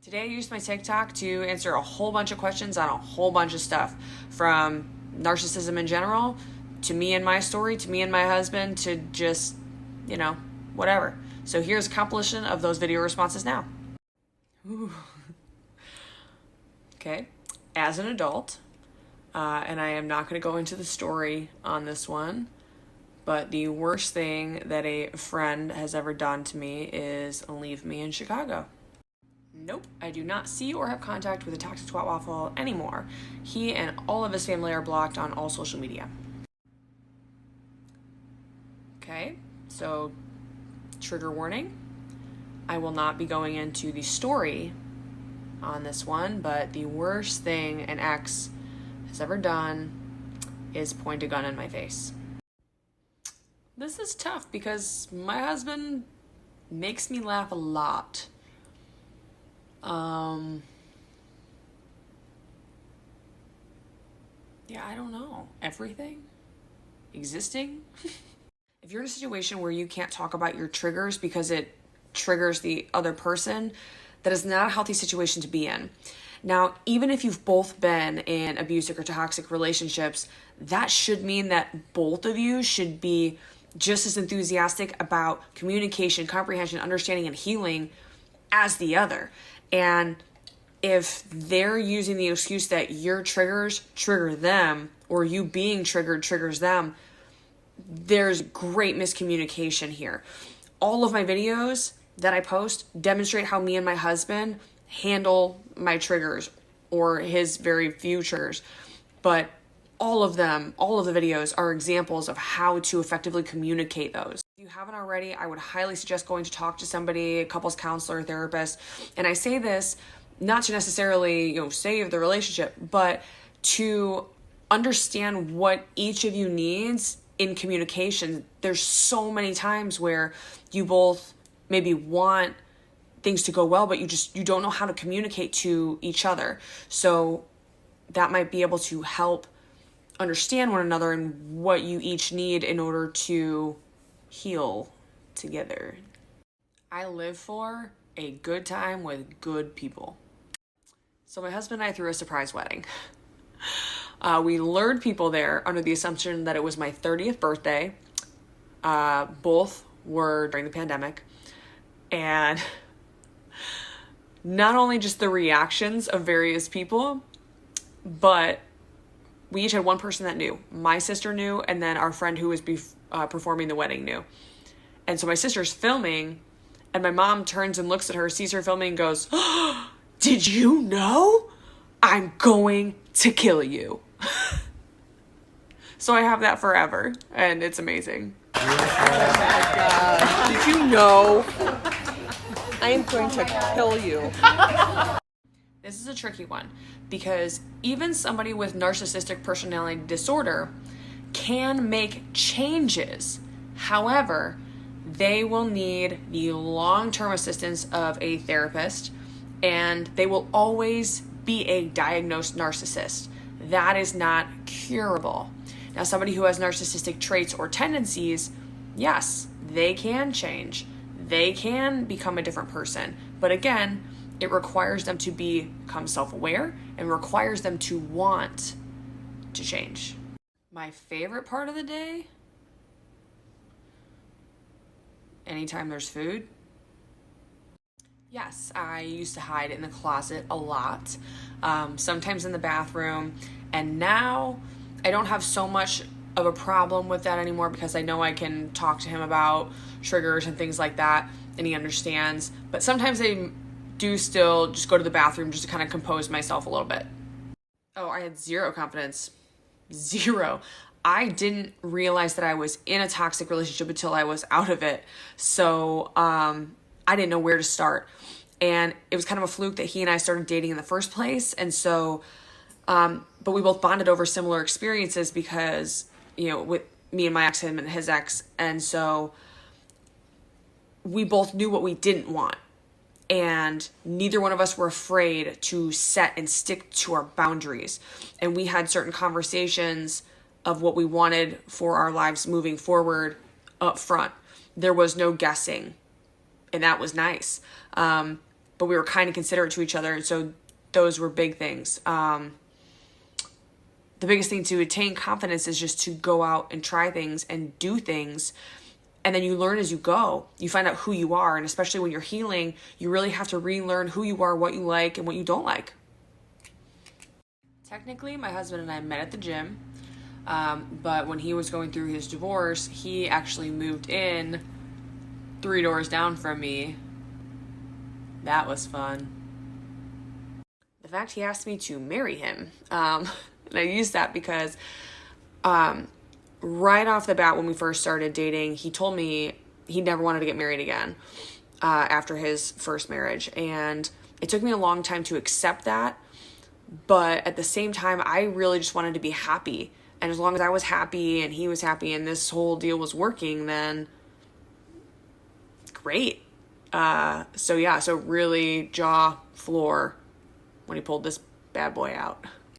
Today I used my TikTok to answer a whole bunch of questions on a whole bunch of stuff, from narcissism in general, to me and my story, to me and my husband, to just, whatever. So here's a compilation of those video responses now. Ooh. Okay. As an adult, and I am not going to go into the story on this one, but the worst thing that a friend has ever done to me is leave me in Chicago. Nope, I do not see or have contact with the toxic twat waffle anymore. He and all of his family are blocked on all social media. Okay, so trigger warning. I will not be going into the story on this one, but the worst thing an ex has ever done is point a gun in my face. This is tough because my husband makes me laugh a lot. Yeah, I don't know. Everything? Existing? If you're in a situation where you can't talk about your triggers because it triggers the other person, that is not a healthy situation to be in. Now, even if you've both been in abusive or toxic relationships, that should mean that both of you should be just as enthusiastic about communication, comprehension, understanding, and healing as the other. And if they're using the excuse that your triggers trigger them, or you being triggered triggers them, there's great miscommunication here. All of my videos that I post demonstrate how me and my husband handle my triggers, or his very few triggers. But all of the videos are examples of how to effectively communicate those. If you haven't already, I would highly suggest going to talk to somebody, a couples counselor, therapist. And I say this not to necessarily, save the relationship, but to understand what each of you needs in communication. There's so many times where you both maybe want things to go well, but you don't know how to communicate to each other. So that might be able to help understand one another and what you each need in order to heal together. I live for a good time with good people. So my husband and I threw a surprise wedding. We lured people there under the assumption that it was my 30th birthday. Both were during the pandemic. And not only just the reactions of various people, but we each had one person that knew. My sister knew, and then our friend who was performing the wedding knew. And so my sister's filming, and my mom turns and looks at her, sees her filming, and goes, "Oh, did you know? I'm going to kill you." So I have that forever, and it's amazing. Oh my God. Did you know? I am going to kill you. This is a tricky one because even somebody with narcissistic personality disorder can make changes. However, they will need the long-term assistance of a therapist, and they will always be a diagnosed narcissist. That is not curable. Now, somebody who has narcissistic traits or tendencies, yes, they can change. They can become a different person. But again, it requires them to become self-aware and requires them to want to change. My favorite part of the day? Anytime there's food. Yes, I used to hide in the closet a lot, sometimes in the bathroom, and now I don't have so much of a problem with that anymore because I know I can talk to him about triggers and things like that, and he understands. But sometimes I do still just go to the bathroom just to kind of compose myself a little bit. Oh, I had zero confidence. Zero. I didn't realize that I was in a toxic relationship until I was out of it. So I didn't know where to start. And it was kind of a fluke that he and I started dating in the first place. And so, but we both bonded over similar experiences because, with me and my ex, him and his ex. And so we both knew what we didn't want. And neither one of us were afraid to set and stick to our boundaries. And we had certain conversations of what we wanted for our lives moving forward up front. There was no guessing, and that was nice. but we were kind and considerate to each other. And so those were big things. The biggest thing to attain confidence is just to go out and try things and do things. And then you learn as you go. You find out who you are. And especially when you're healing, you really have to relearn who you are, what you like, and what you don't like. Technically, my husband and I met at the gym. But when he was going through his divorce, he actually moved in 3 doors down from me. That was fun. The fact he asked me to marry him. And I use that because right off the bat when we first started dating, he told me he never wanted to get married again after his first marriage. And it took me a long time to accept that. But at the same time, I really just wanted to be happy. And as long as I was happy and he was happy and this whole deal was working, then great. So really jaw floor when he pulled this bad boy out.